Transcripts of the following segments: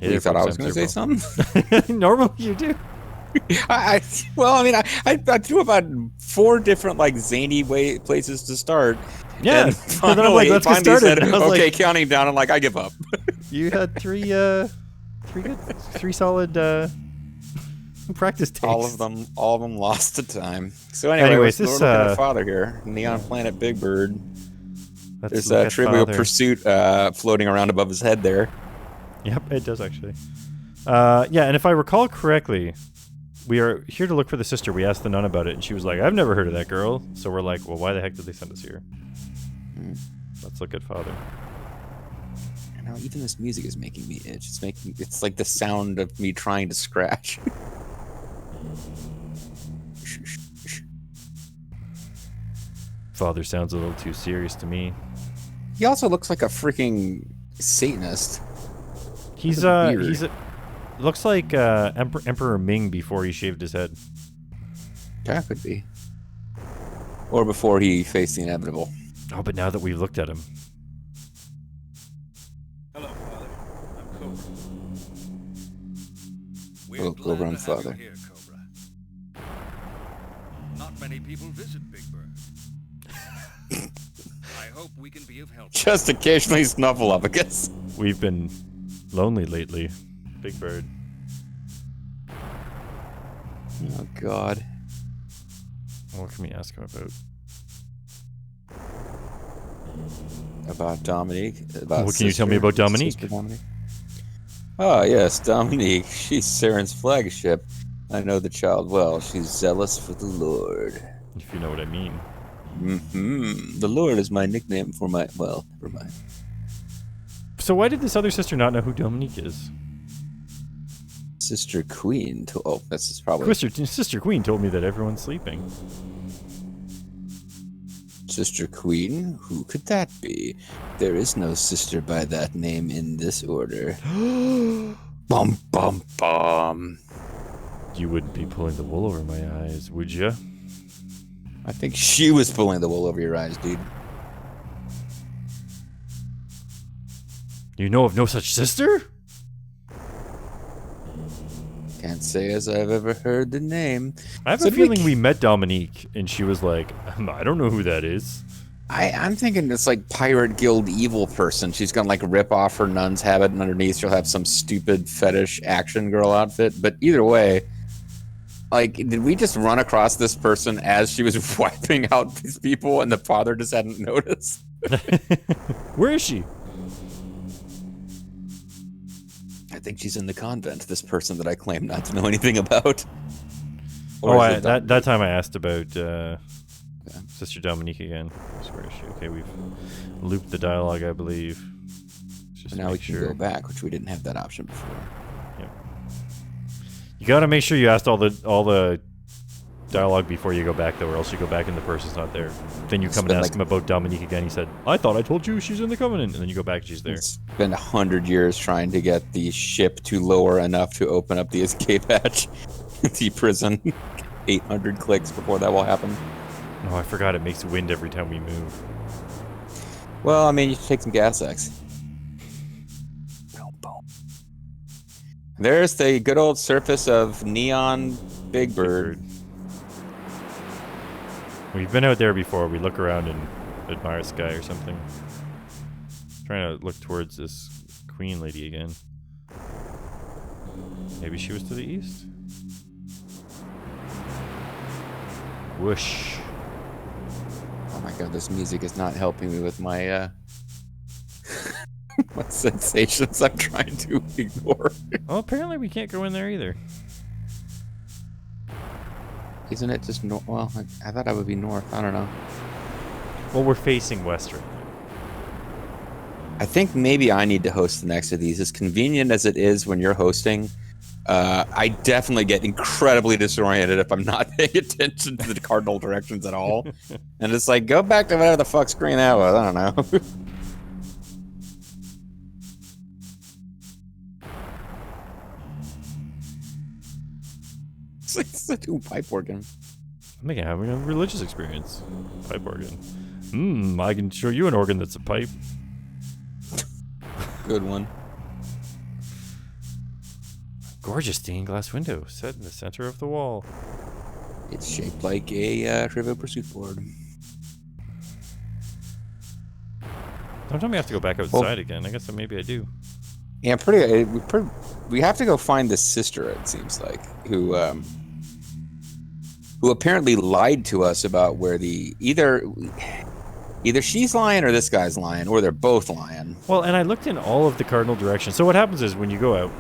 Hey, you thought I was going to say something? Normally you do. Well, I mean, I threw about 4 different like zany places to start. Yeah, and finally, and then I'm like, let's get started. Said, and I was okay, like, counting down. I'm like, I give up. You had three solid practice takes. All of them lost to time. So anyway, Anyways, we're this looking at Father here, Neon Planet Big Bird. There's a Trivial Pursuit floating around above his head there. Yep, it does actually. Yeah, and if I recall correctly, we are here to look for the sister. We asked the nun about it, and she was like, I've never heard of that girl. So we're like, well, why the heck did they send us here? Let's look at Father. You know, even this music is making me itch. It's like the sound of me trying to scratch. Father sounds a little too serious to me. He also looks like a freaking Satanist. He's looks like Emperor Ming before he shaved his head. That could be. Or before he faced the inevitable. Oh, but now that we've looked at him. Hello, Father. I'm Cobra. Hello, Cobra and Father. Here, Cobra. Not many people visit Big Bird. I hope we can be of help. Just occasionally Snuffleupagus. We've been lonely lately, Big Bird. Oh, God. What can we ask him about? About Dominique. What can you tell me about Dominique? Dominique? Oh, yes, Dominique. She's Saren's flagship. I know the child well. She's zealous for the Lord. If you know what I mean. Mm-hmm. The Lord is my nickname for my... Well, never mind. So why did this other sister not know who Dominique is? Sister Queen. Oh, this is probably... Sister Queen told me that everyone's sleeping. Sister Queen? Who could that be? There is no sister by that name in this order. Bum, bum, bum. You wouldn't be pulling the wool over my eyes, would you? I think she was pulling the wool over your eyes, dude. You know of no such sister? Can't say as I've ever heard the name. I have a feeling we met Dominique, and she was like, I don't know who that is. I'm thinking it's like Pirate Guild evil person. She's gonna like rip off her nun's habit, and underneath she'll have some stupid fetish action girl outfit. But either way, like, did we just run across this person as she was wiping out these people, and the father just hadn't noticed? Where is she? I think she's in the convent, this person that I claim not to know anything about. That time I asked about Sister Dominique again. Where is she? Okay, we've looped the dialogue, I believe. Just now we can go back, which we didn't have that option before. Yep. You gotta make sure you asked all the dialogue before you go back, though, or else you go back and the person's not there. Then you come and ask him about Dominique again. He said, I thought I told you she's in the Covenant. And then you go back and she's there. It's been 100 years trying to get the ship to lower enough to open up the escape hatch. The prison. 800 clicks before that will happen. Oh, I forgot it makes wind every time we move. Well, I mean, you should take some gas X. There's the good old surface of Neon Big Bird. We've been out there before. We look around and admire sky or something. Trying to look towards this queen lady again. Maybe she was to the east? Whoosh. Oh my god, this music is not helping me with my my sensations I'm trying to ignore. Well, apparently we can't go in there either. Isn't it just north? Well, I thought I would be north. I don't know. Well, we're facing west right now. I think maybe I need to host the next of these. As convenient as it is when you're hosting, I definitely get incredibly disoriented if I'm not paying attention to the cardinal directions at all. And it's like, go back to whatever the fuck screen that was. I don't know. It's like a pipe organ. I'm having a religious experience. Pipe organ. I can show you an organ that's a pipe. Good one. Gorgeous stained glass window set in the center of the wall. It's shaped like a Trivial Pursuit board. Don't tell me I have to go back outside again. I guess maybe I do. Yeah, we have to go find this sister, it seems like, who apparently lied to us about where either she's lying or this guy's lying, or they're both lying. Well, and I looked in all of the cardinal directions. So what happens is when you go out,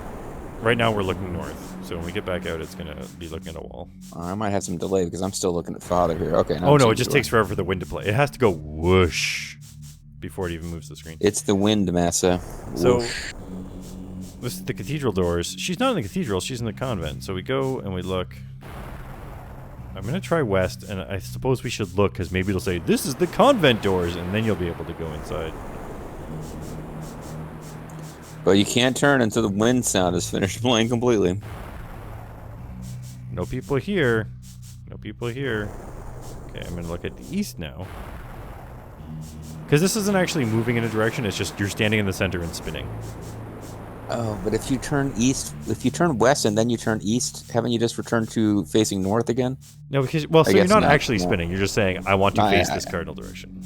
right now we're looking north. So when we get back out, it's going to be looking at a wall. I might have some delay because I'm still looking at Father here. Okay. Oh, no, it just takes forever for the wind to play. It has to go whoosh before it even moves the screen. It's the wind, Massa. So this is the cathedral doors. She's not in the cathedral. She's in the convent. So we go and we look. I'm going to try west, and I suppose we should look because maybe it'll say, this is the convent doors, and then you'll be able to go inside. But you can't turn until the wind sound is finished playing completely. No people here. No people here. Okay, I'm going to look at the east now. Because this isn't actually moving in a direction, it's just you're standing in the center and spinning. Oh, but if you turn west and then you turn east, haven't you just returned to facing north again? No, because, well, so you're not actually spinning. You're just saying, I want to face this cardinal direction.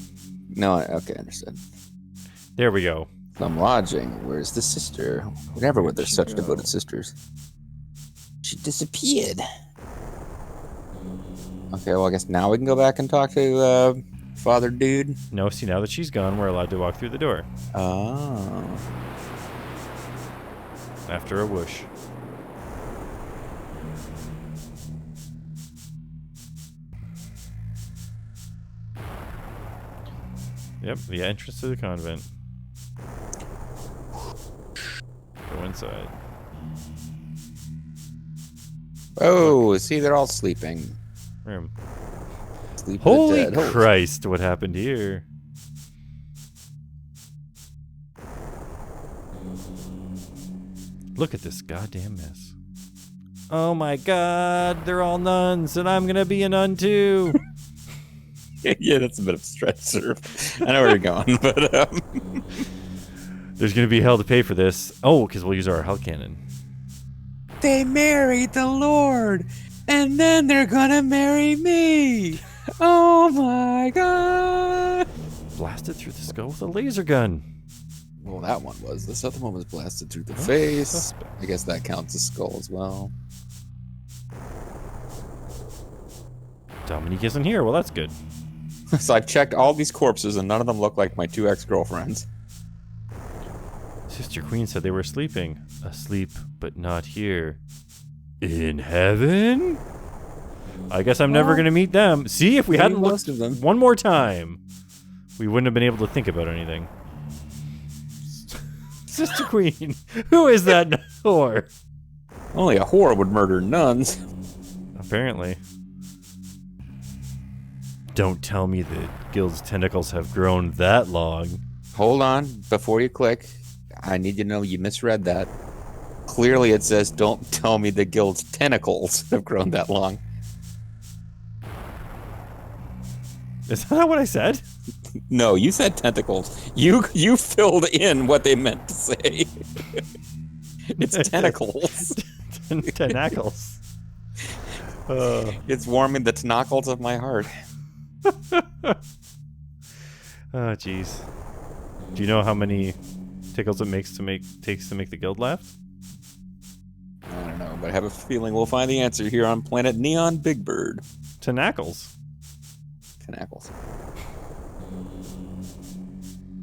No, okay, understood. There we go. I'm lodging. Where's the sister? Whatever, were there such devoted sisters? She disappeared. Okay, well, I guess now we can go back and talk to Father Dude. No, see, now that she's gone, we're allowed to walk through the door. Oh. After a whoosh. Yep, the entrance to the convent. Go inside. Oh, see, they're all sleeping. Room. Sleep the Holy dead. Christ, what happened here? Look at this goddamn mess. Oh my god, they're all nuns, and I'm gonna be a nun too. Yeah, that's a bit of a stretch, sir. I know where you're going, but There's gonna be hell to pay for this. Oh, because we'll use our hell cannon. they married the Lord, and then they're gonna marry me. Oh my god! Blasted through the skull with a laser gun. Well, that one was. This other one was blasted through the face. Suspect. I guess that counts as skull as well. Dominique isn't here. Well, that's good. So I've checked all these corpses, and none of them look like my two ex-girlfriends. Sister Queen said they were sleeping. Asleep, but not here. In heaven? I guess I'm never going to meet them. See, if we hadn't most looked of them. one more time, we wouldn't have been able to think about anything. Sister Queen, who is that whore? Only a whore would murder nuns. Apparently. Don't tell me the guild's tentacles have grown that long. Hold on, before you click, I need you to know you misread that. Clearly it says, don't tell me the guild's tentacles have grown that long. Is that not what I said? No, you said tentacles. You filled in what they meant to say. It's tentacles. Tentacles. It's warming the tentacles of my heart. Oh, jeez. Do you know how many tickles it takes to make the guild laugh? I don't know, but I have a feeling we'll find the answer here on planet Neon Big Bird. Tentacles. Tentacles.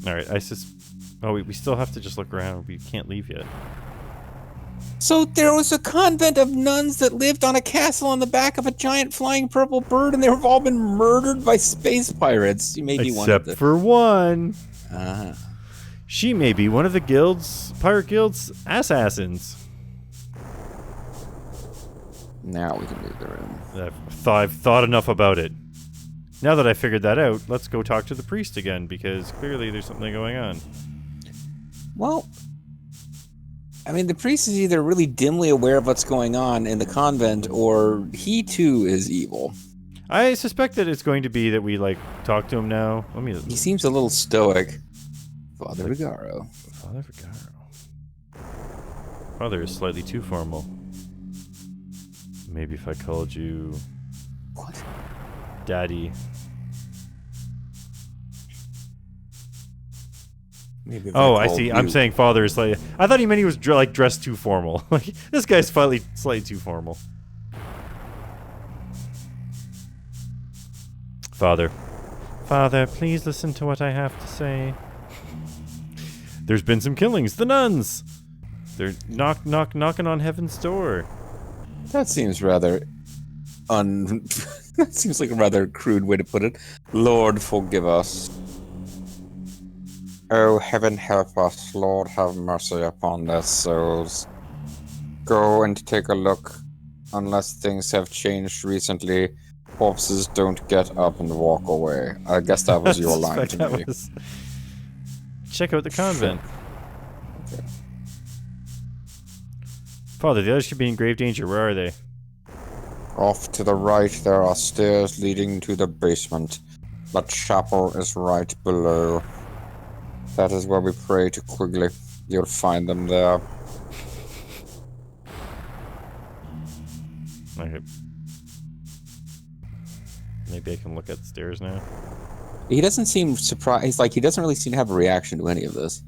All right, oh, we still have to just look around. We can't leave yet. So there was a convent of nuns that lived on a castle on the back of a giant flying purple bird, and they've all been murdered by space pirates. You may be one of Except for one. Uh-huh. She may be one of the pirate guild's assassins. Now we can leave the room. I've thought enough about it. Now that I figured that out, let's go talk to the priest again, because clearly there's something going on. Well, I mean, the priest is either really dimly aware of what's going on in the convent, or he too is evil. I suspect that it's going to be that we, talk to him now. He seems a little stoic. Father Vigaro. Father Vigaro. Father is slightly too formal. Maybe if I called you... What? Daddy. Maybe if Oh, I called see. you. I'm saying father is slightly... I thought he meant he was dressed too formal. Like, this guy's slightly too formal. Father. Father, please listen to what I have to say. There's been some killings. The nuns! They're knocking on heaven's door. That seems rather that seems like a rather crude way to put it. Lord, forgive us. Oh, heaven help us. Lord, have mercy upon their souls. Go and take a look. Unless things have changed recently, corpses don't get up and walk away. I guess that was your line to me. Check out the convent. Okay. Father, the others should be in grave danger. Where are they? Off to the right, there are stairs leading to the basement. The chapel is right below. That is where we pray to Quigley. You'll find them there. Okay. Maybe I can look at the stairs now. He doesn't seem surprised. Like, he doesn't really seem to have a reaction to any of this.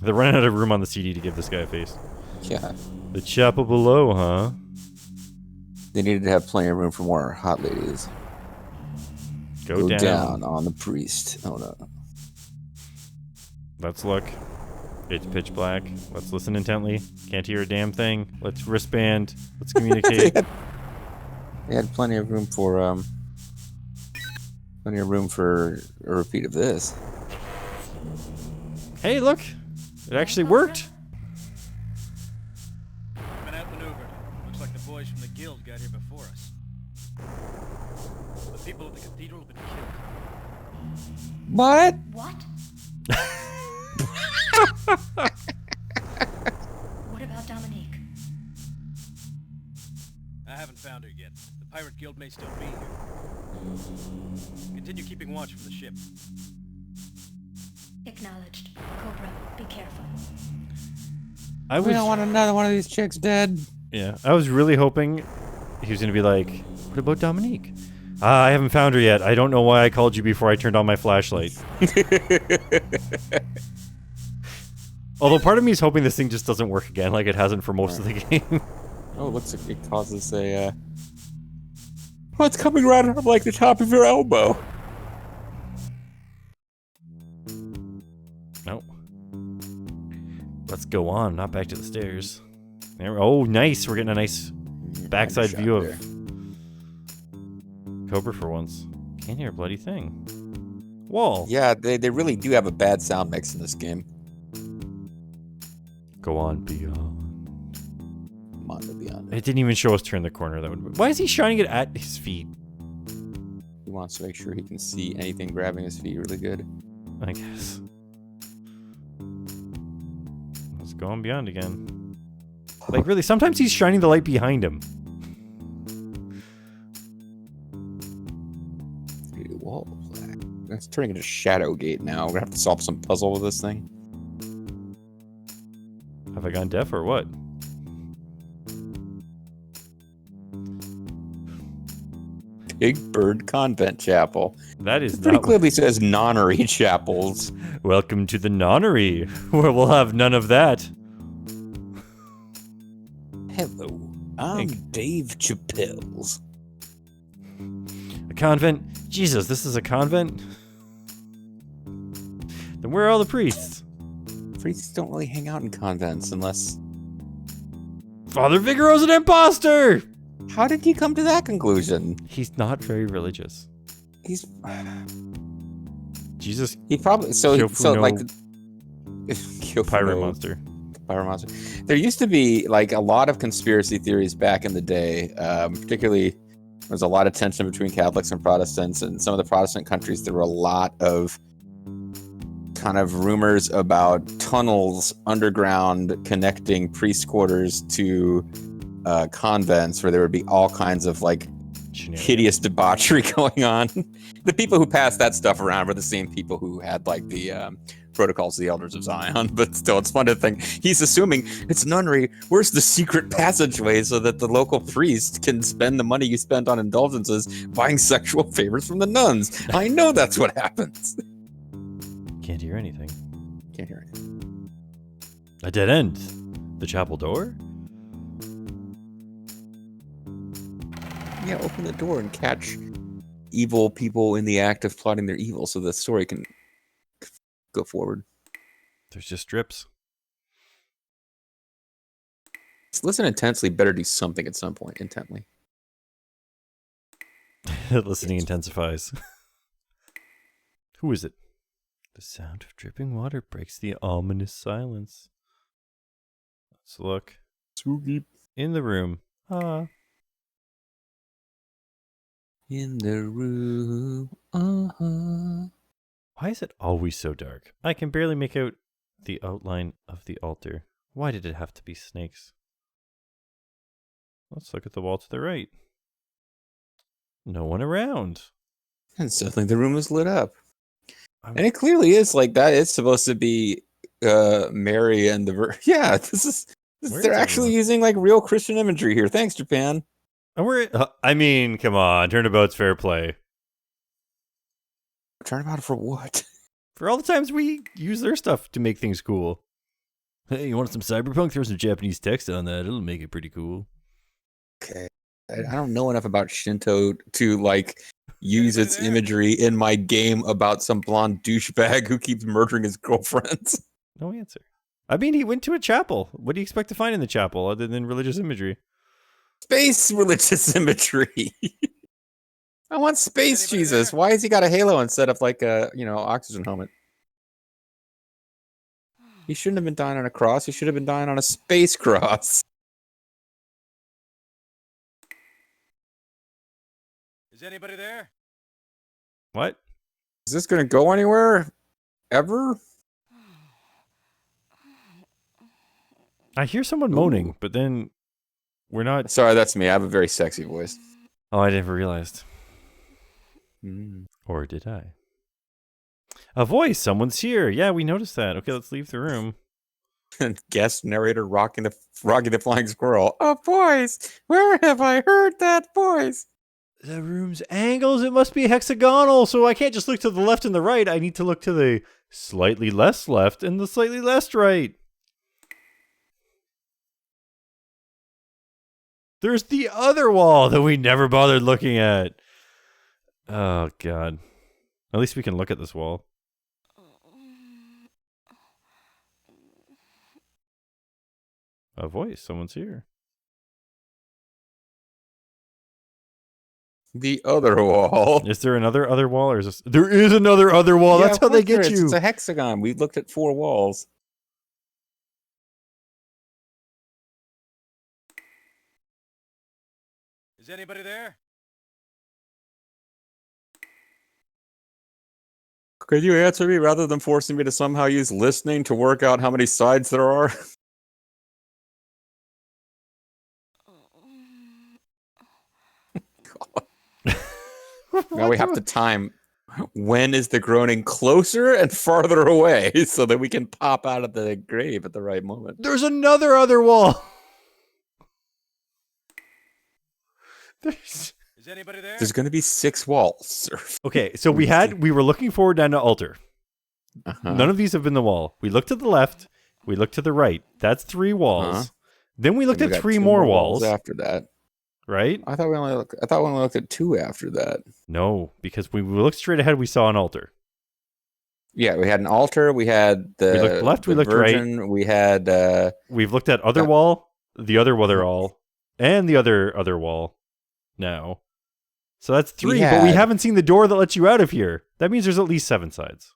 They're running out of room on the CD to give this guy a face. Yeah. The chapel below, huh? They needed to have plenty of room for more hot ladies. Go down on the priest. Oh no. Let's look. It's pitch black. Let's listen intently. Can't hear a damn thing. Let's wristband. Let's communicate. They had plenty of room for a repeat of this. Hey, look! It actually worked! Been outmaneuvered. Looks like the boys from the guild got here before us. The people of the cathedral have been killed. What? What? What about Dominique? I haven't found her yet. The pirate guild may still be here. Continue keeping watch from the ship. Acknowledged. Cobra, be careful. We don't want another one of these chicks dead. Yeah, I was really hoping he was gonna be like, what about Dominique? I haven't found her yet. I don't know why I called you before I turned on my flashlight. Although part of me is hoping this thing just doesn't work again like it hasn't for most of the game. Oh, it looks like it causes a, oh, it's coming right up like the top of your elbow. Nope. Let's go on, not back to the stairs. There, oh, nice. We're getting a nice backside view of Cobra for once. Can't hear a bloody thing. Wall. Yeah, they really do have a bad sound mix in this game. Go on beyond. Mondo Beyond. It didn't even show us turn the corner. That would. Why is he shining it at his feet? He wants to make sure he can see anything grabbing his feet really good. I guess. Let's go on beyond again. Like really, sometimes he's shining the light behind him. Whoa, that's turning into Shadowgate now. We're gonna have to solve some puzzle with this thing. Have I gone deaf or what? Big Bird Convent Chapel. That is It pretty not. clearly says nonnery chapels. Welcome to the nonnery, where we'll have none of that. Hello, I'm Dave Chappells. A convent? Jesus, this is a convent? Then where are all the priests? Priests don't really hang out in convents unless... Father Figaro's an imposter! How did he come to that conclusion? He's not very religious. He's... Jesus. He probably... So Kyofuno like... Pirate monster. Pirate monster. There used to be like a lot of conspiracy theories back in the day. Particularly, there was a lot of tension between Catholics and Protestants. And some of the Protestant countries, there were a lot of kind of rumors about tunnels underground connecting priest quarters to convents, where there would be all kinds of like shenanigans. hideous debauchery going on. The people who passed that stuff around were the same people who had like the protocols of the Elders of Zion. But still, it's fun to think he's assuming it's nunnery. Where's the secret passageway so that the local priest can spend the money you spent on indulgences buying sexual favors from the nuns? I know that's what happens. Can't hear anything. Can't hear it. A dead end. The chapel door? Yeah, open the door and catch evil people in the act of plotting their evil so the story can go forward. There's just drips. Listen intensely, better do something at some point intently. Listening intensifies. Who is it? The sound of dripping water breaks the ominous silence. Let's look. Spooky. In the room. In the room. Why is it always so dark? I can barely make out the outline of the altar. Why did it have to be snakes? Let's look at the wall to the right. No one around. And suddenly the room is lit up. And it clearly is like that. It's supposed to be Mary and the yeah, they're actually using like real Christian imagery here. Thanks, Japan. And I mean, come on, turnabout's fair play. Turnabout for what? For all the times we use their stuff to make things cool. Hey, you want some cyberpunk? Throw some Japanese text on that. It'll make it pretty cool. Okay. I don't know enough about Shinto to like use its imagery in my game about some blonde douchebag who keeps murdering his girlfriends. No answer. I mean, he went to a chapel. What do you expect to find in the chapel other than religious imagery? Space religious imagery. I want space Jesus. Why has he got a halo instead of like a, oxygen helmet? He shouldn't have been dying on a cross. He should have been dying on a space cross. Is anybody there? What? Is this going to go anywhere? Ever? I hear someone moaning, but then we're not... Sorry, that's me. I have a very sexy voice. Oh, I never realized. Mm. Or did I? A voice. Someone's here. Yeah, we noticed that. Okay, let's leave the room. Guest narrator rocking the flying squirrel. A voice. Where have I heard that voice? The room's angles. It must be hexagonal, so I can't just look to the left and the right. I need to look to the slightly less left and the slightly less right. There's the other wall that we never bothered looking at. Oh, God. At least we can look at this wall. A voice. Someone's here. The other wall. Is there another other wall, or is this... There is another other wall. Yeah, that's how they get there is. you. It's a hexagon. We looked at 4 walls. Is anybody there? Could you answer me rather than forcing me to somehow use listening to work out how many sides there are? Now we have to time when is the groaning closer and farther away so that we can pop out of the grave at the right moment. There's another other wall. Is anybody there? There's going to be 6 walls. Okay, so we were looking forward down to altar. None of these have been the wall. We looked to the left. We looked to the right. That's 3 walls. Then we looked at 3 more walls after that. Right? I thought we only looked at 2 after that. No, because when we looked straight ahead, we saw an altar. Yeah, we had an altar. We had the. We looked left. We looked Virgin, right. We had. We've looked at other wall, the other wall, and the other wall. Now, so that's 3. But we haven't seen the door that lets you out of here. That means there's at least 7 sides.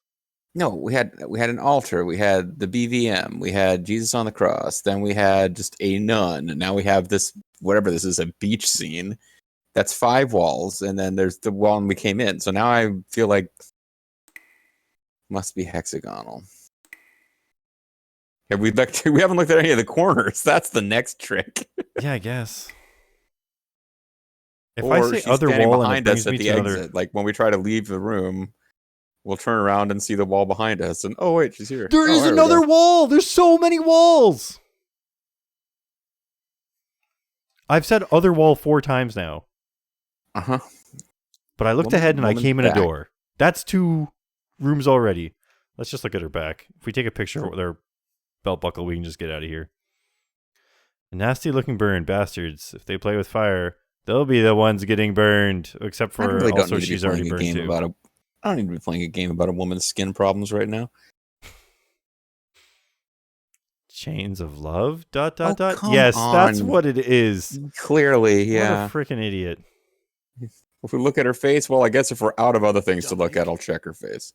No, we had an altar. We had the BVM. We had Jesus on the cross. Then we had just a nun. And now we have this, whatever this is, a beach scene. That's 5 walls. And then there's the one we came in. So now I feel like must be hexagonal. We haven't looked at any of the corners. That's the next trick. Yeah, I guess. If or I say she's other standing wall and it behind brings us at me the to another... exit. Like when we try to leave the room, we'll turn around and see the wall behind us, and oh wait, she's here. There is we another go. wall! There's so many walls! I've said other wall 4 times now. Uh-huh. But I looked ahead and I came in a door. That's 2 rooms already. Let's just look at her back. If we take a picture with her belt buckle, we can just get out of here. The nasty looking burn bastards. If they play with fire, they'll be the ones getting burned. Except for really also she's already burned too. I don't need to be playing a game about a woman's skin problems right now. Chains of love? ... Come Yes, that's on. what it is. Clearly, yeah. What a freaking idiot. If we look at her face, well, I guess if we're out of other things to look at, I'll check her face.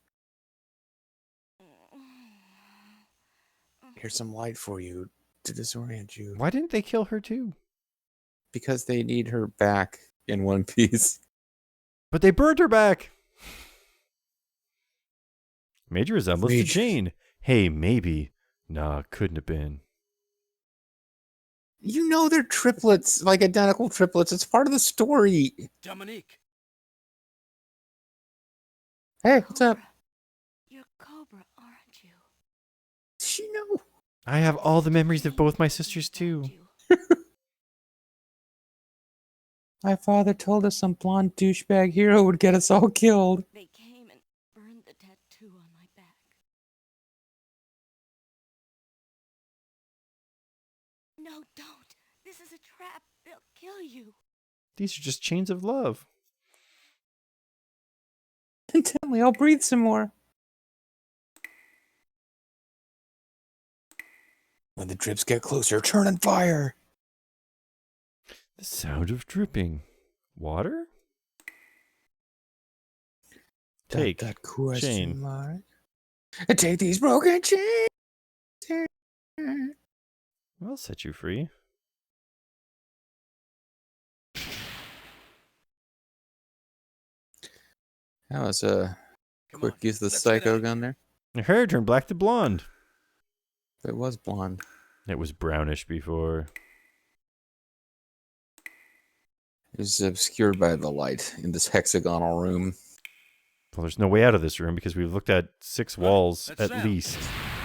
Here's some light for you to disorient you. Why didn't they kill her too? Because they need her back in one piece. But they burned her back. Major resemblance to Jane. Hey, maybe. Nah, couldn't have been. You know they're triplets, like identical triplets. It's part of the story. Dominique. Hey, what's up? You're Cobra, aren't you? She know. I have all the memories of both my sisters too. My father told us some blonde douchebag hero would get us all killed. They came and burned the tattoo on my back. No, don't. This is a trap. They'll kill you. These are just chains of love. Tell me, I'll breathe some more. When the drips get closer, turn and fire. The sound of dripping. Water? Take that question chain. mark. Take these broken chains. I'll set you free. That was a Come quick on, use of the let's get out psycho of gun there. Her hair turned black to blonde. It was blonde. It was brownish before. It was obscured by the light in this hexagonal room. Well, there's no way out of this room because we've looked at 6 walls That's at Sam. least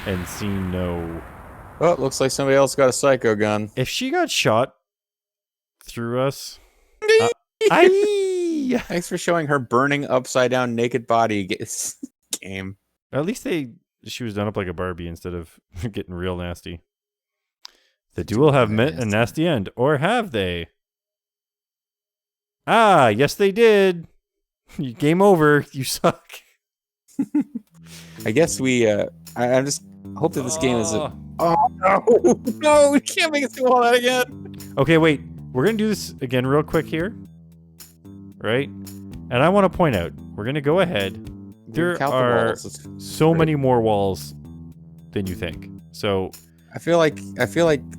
and seen no... Oh, it looks like somebody else got a psycho gun. If she got shot through us... Aye! Thanks for showing her burning upside down naked body game. At least she was done up like a Barbie instead of getting real nasty. The duel have met a nasty end. Or have they? Ah, yes they did. Game over. You suck. I guess we, I just hope that this game is a... Oh, no! No, we can't make us do all that again! Okay, wait. We're going to do this again real quick here. Right? And I want to point out, we're going to go ahead. There are so many more walls than you think. So... I feel like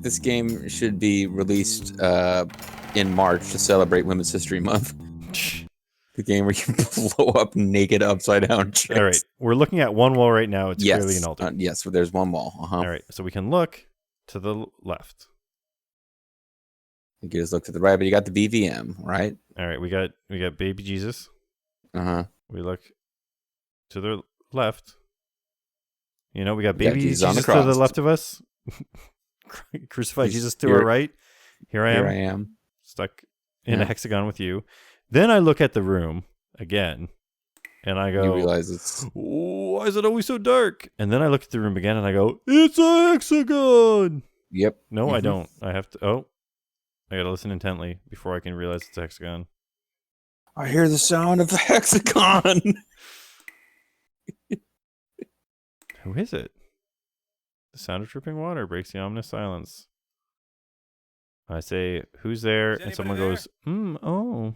this game should be released in March to celebrate Women's History Month. The game where you blow up naked upside down chicks. All right, we're looking at one wall right now. It's clearly an altar. Yes, there's one wall. All right, so we can look to the left. You can just look to the right, but you got the BVM, right? All right, we got baby Jesus. We look to the left. You know, we got baby Jesus on the to the cross. left of us. Crucified Jesus to our right. Here I am. Stuck in a hexagon with you. Then I look at the room again, and I go, you realize it's... why is it always so dark? And then I look at the room again, and I go, it's a hexagon! Yep. No, I don't. I have to... Oh. I gotta listen intently before I can realize it's a hexagon. I hear the sound of the hexagon! Who is it? The sound of dripping water breaks the ominous silence. I say, who's there? And someone goes, oh.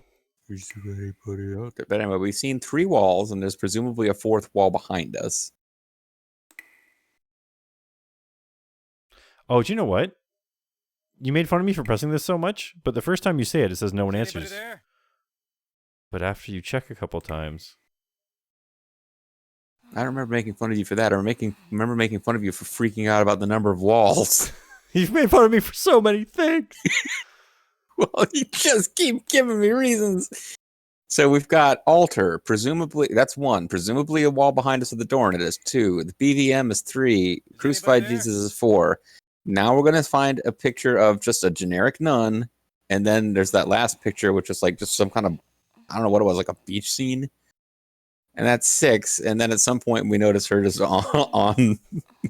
Is there anybody out there? But anyway, we've seen 3 walls, and there's presumably a 4th wall behind us. Oh, do you know what? You made fun of me for pressing this so much, but the first time you say it, it says no one answers. But after you check a couple times... I don't remember making fun of you for that. I remember making fun of you for freaking out about the number of walls. You've made fun of me for so many things. Well, you just keep giving me reasons. So we've got altar, presumably that's 1. Presumably a wall behind us with the door in it is 2. The BVM is 3. Crucified anybody there? Jesus is 4. Now we're gonna find a picture of just a generic nun, and then there's that last picture, which is like just some kind of, I don't know what it was, like a beach scene, and that's 6. And then at some point we notice her just on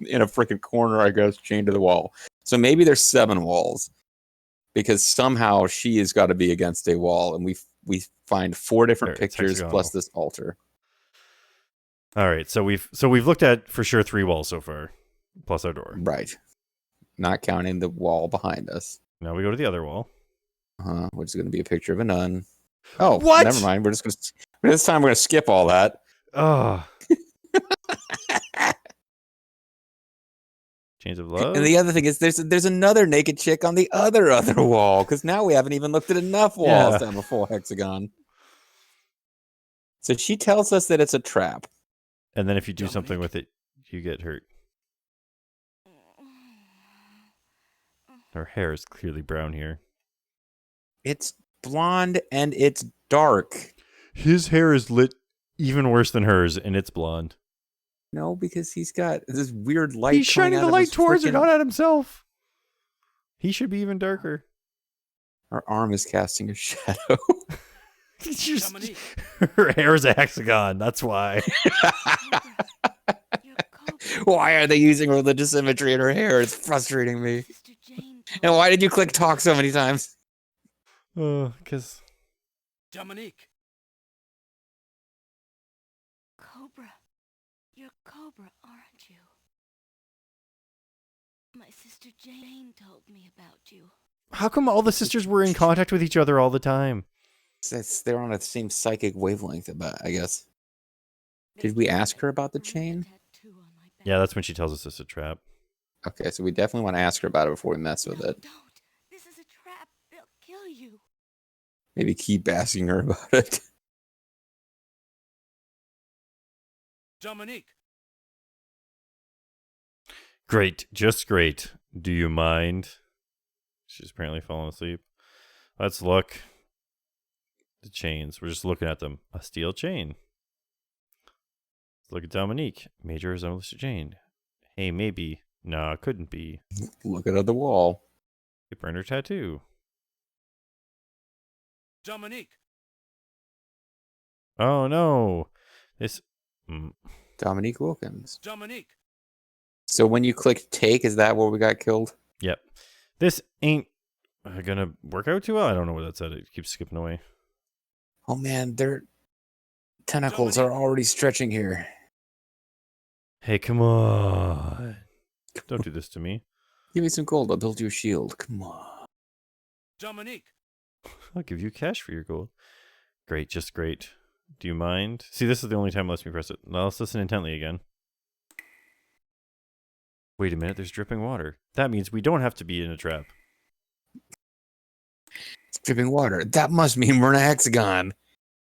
in a freaking corner, I guess, chained to the wall. So maybe there's 7 walls, because somehow she has got to be against a wall, and we find 4 different There, it's pictures hexagonal. plus this altar. All right, so we've looked at for sure 3 walls so far, plus our door. Right. Not counting the wall behind us. Now we go to the other wall. Which is going to be a picture of a nun. Oh, What? never mind. We're just going to, this time we're going to skip all that. Oh. Chains of Love. And the other thing is there's another naked chick on the other wall, because now we haven't even looked at enough walls to have a full hexagon. So she tells us that it's a trap. And then if you do something with it, you get hurt. Her hair is clearly brown here. It's blonde and it's dark. His hair is lit even worse than hers, and it's blonde. No, because he's got this weird light. He's shining the light towards her, freaking... not at himself. He should be even darker. Her arm is casting a shadow. Just, her hair is a hexagon. That's why. Why are they using religious imagery in her hair? It's frustrating me. And why did you click talk so many times? Because... Dominique. Cobra. You're Cobra, aren't you? My sister Jane told me about you. How come all the sisters were in contact with each other all the time? They're on the same psychic wavelength, I guess. Did we ask her about the chain? Yeah, that's when she tells us it's a trap. Okay, so we definitely want to ask her about it before we mess with it. Don't. This is a trap. They'll kill you. Maybe keep asking her about it. Dominique. Great, just great. Do you mind? She's apparently fallen asleep. Let's look. The chains. We're just looking at them. A steel chain. Let's look at Dominique. Major resemblance to Jane. Hey, maybe. Nah, couldn't be. Look at the wall. They burned her tattoo. Dominique. Oh no. This... Dominique Wilkins. Dominique. So when you click take, is that where we got killed? Yep. This ain't gonna work out too well. I don't know where that's at. It keeps skipping away. Oh man, their tentacles are already stretching here. Hey, come on. Don't do this to me. Give me some gold. I'll build you a shield. Come on. Dominique. I'll give you cash for your gold. Great, just great. Do you mind? See, this is the only time it lets me press it. Now let's listen intently again. Wait a minute, there's dripping water. That means we don't have to be in a trap. It's dripping water. That must mean we're in a hexagon.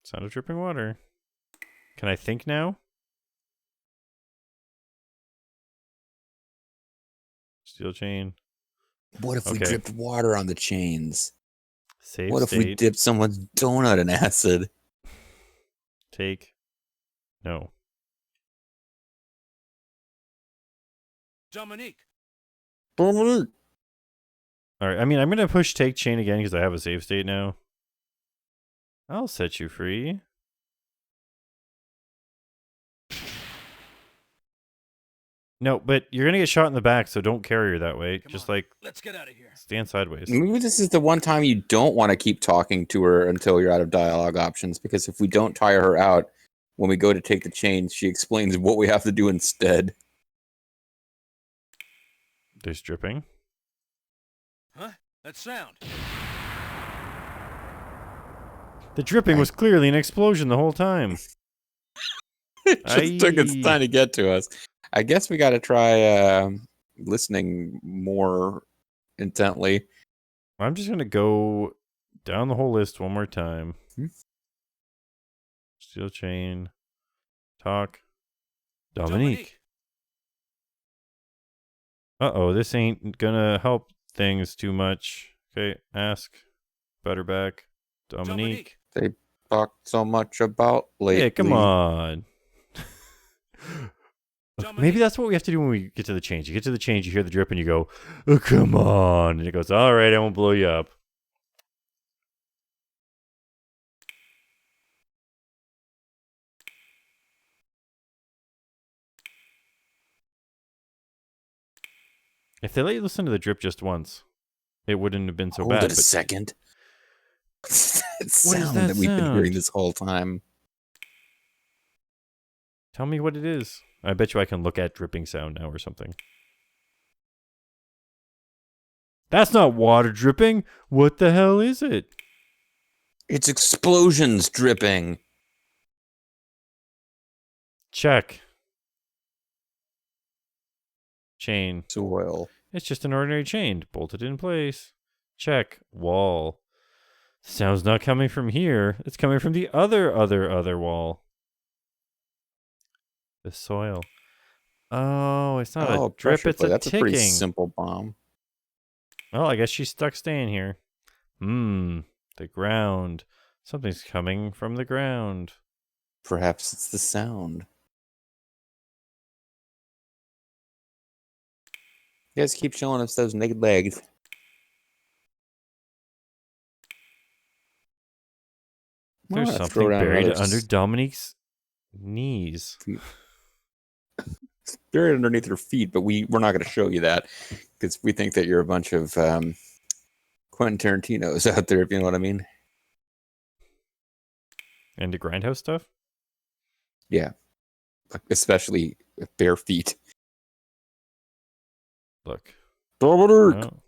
Sound of dripping water. Can I think now? Steel chain. What if we dripped water on the chains? Save what if we dipped someone's donut in acid? Take. No. Dominique. Dominique. All right. I mean, I'm going to push take chain again because I have a save state now. I'll set you free. No, but you're going to get shot in the back, so don't carry her that way. Come Just on, like let's get out of here. stand sideways. Maybe this is the one time you don't want to keep talking to her until you're out of dialogue options, because if we don't tire her out, when we go to take the chains, she explains what we have to do instead. There's dripping. Huh? That sound. The dripping was clearly an explosion the whole time. It just took its time to get to us. I guess we got to try listening more intently. I'm just going to go down the whole list one more time. Steel chain. Talk. Dominique. Uh-oh, this ain't gonna help things too much. Okay, ask. Butterback, Dominique. They talked so much about lately. Hey, come on. Dominique. Maybe that's what we have to do when we get to the change. You get to the change, you hear the drip, and you go, oh, come on. And it goes, all right, I won't blow you up. If they let you listen to the drip just once, it wouldn't have been so Hold bad. it a second. That What sound is that that we've been sound? hearing this whole time. Tell me what it is. I bet you I can look at dripping sound now or something. That's not water dripping. What the hell is it? It's explosions dripping. Check. Chain. Soil. It's just an ordinary chain, bolted in place. Check. Wall. Sound's not coming from here. It's coming from the other wall. The soil. Oh, it's not a drip, pressure it's plate. a That's ticking. a pretty simple bomb. Well, I guess she's stuck staying here. The ground. Something's coming from the ground. Perhaps it's the sound. You guys keep showing us those naked legs. There's Well, something throw down buried another under Dominique's knees. buried underneath her feet, but we're not going to show you that because we think that you're a bunch of Quentin Tarantino's out there, if you know what I mean. And the grindhouse stuff? Yeah, especially bare feet. Look. Dominic! Oh.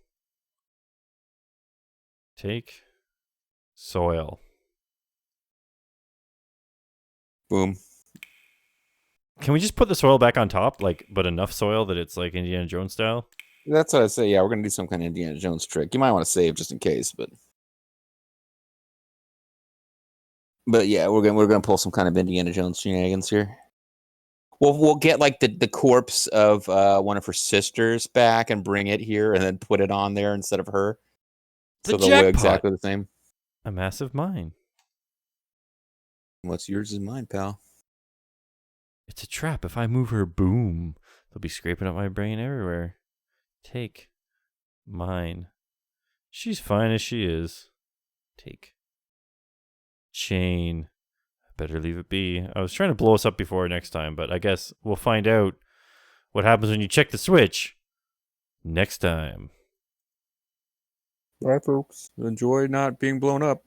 Take soil. Boom. Can we just put the soil back on top, but enough soil that it's like Indiana Jones style? That's what I say. Yeah, we're gonna do some kind of Indiana Jones trick. You might want to save just in case, but yeah, we're gonna pull some kind of Indiana Jones shenanigans here. We'll get like the corpse of one of her sisters back and bring it here, and then put it on there instead of her, The so they'll look jackpot. exactly the same. A massive mine. What's yours is mine, pal. It's a trap. If I move her, boom. They'll be scraping up my brain everywhere. Take mine. She's fine as she is. Take chain. Better leave it be. I was trying to blow us up before next time, but I guess we'll find out what happens when you check the switch next time. All right, folks. Enjoy not being blown up.